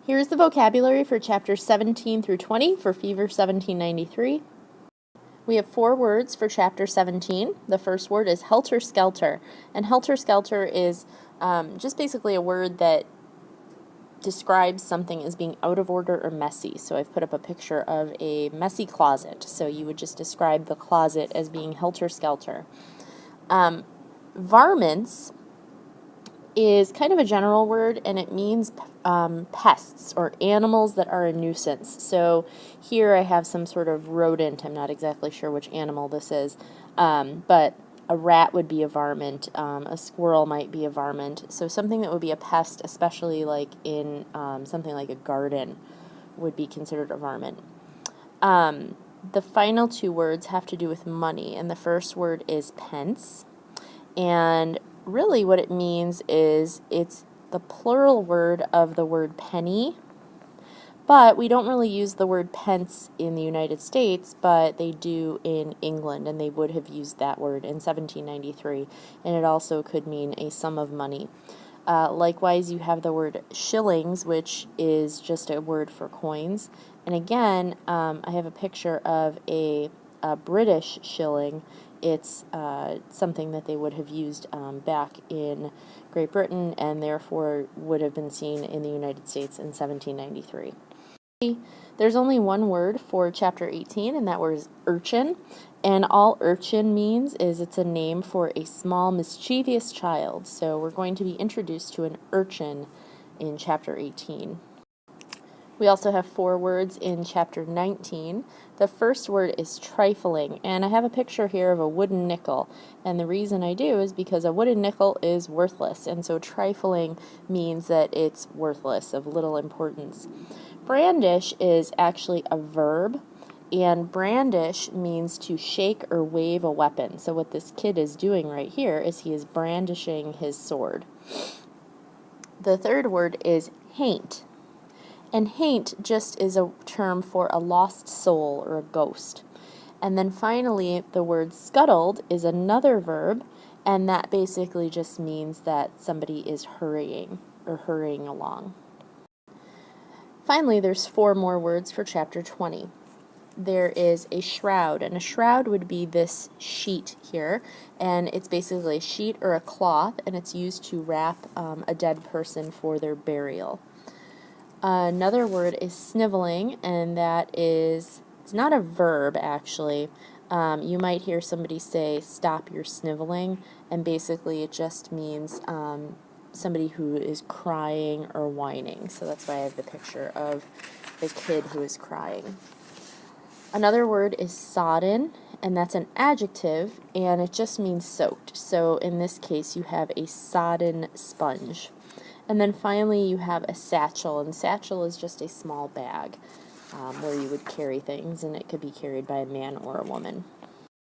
Here's the vocabulary for chapters 17 through 20 for Fever 1793. We have 4 words for chapter 17. The first word is helter-skelter, and helter-skelter is just basically a word that describes something as being out of order or messy. So I've put up a picture of a messy closet. So you would just describe the closet as being helter-skelter. Varmints is kind of a general word, and it means pests or animals that are a nuisance. So here I have some sort of rodent. I'm not exactly sure which animal this is, but a rat would be a varmint. A squirrel might be a varmint. So something that would be a pest, especially like in something like a garden, would be considered a varmint. The final 2 words have to do with money, and the first word is pence. And really what it means is it's the plural word of the word penny, but we don't really use the word pence in the United States, but they do in England, and they would have used that word in 1793, and it also could mean a sum of money. Likewise, you have the word shillings, which is just a word for coins, and again, I have a picture of a British shilling. It's something that they would have used back in Great Britain and therefore would have been seen in the United States in 1793. There's only one word for chapter 18, and that word is urchin. And all urchin means is it's a name for a small mischievous child. So we're going to be introduced to an urchin in chapter 18. We also have 4 words in chapter 19. The first word is trifling, and I have a picture here of a wooden nickel, and the reason I do is because a wooden nickel is worthless, and so trifling means that it's worthless, of little importance. Brandish is actually a verb, and brandish means to shake or wave a weapon. So what this kid is doing right here is he is brandishing his sword. The third word is haint. And haint just is a term for a lost soul or a ghost. And then finally, the word scuttled is another verb, and that basically just means that somebody is hurrying or hurrying along. Finally, there's 4 more words for chapter 20. There is a shroud, and a shroud would be this sheet here, and it's basically a sheet or a cloth, and it's used to wrap a dead person for their burial. Another word is sniveling, and that is, it's not a verb actually. You might hear somebody say, stop your sniveling, and basically it just means somebody who is crying or whining. So that's why I have the picture of the kid who is crying. Another word is sodden, and that's an adjective, and it just means soaked. So in this case, you have a sodden sponge. And then finally, you have a satchel, and satchel is just a small bag where you would carry things, and it could be carried by a man or a woman.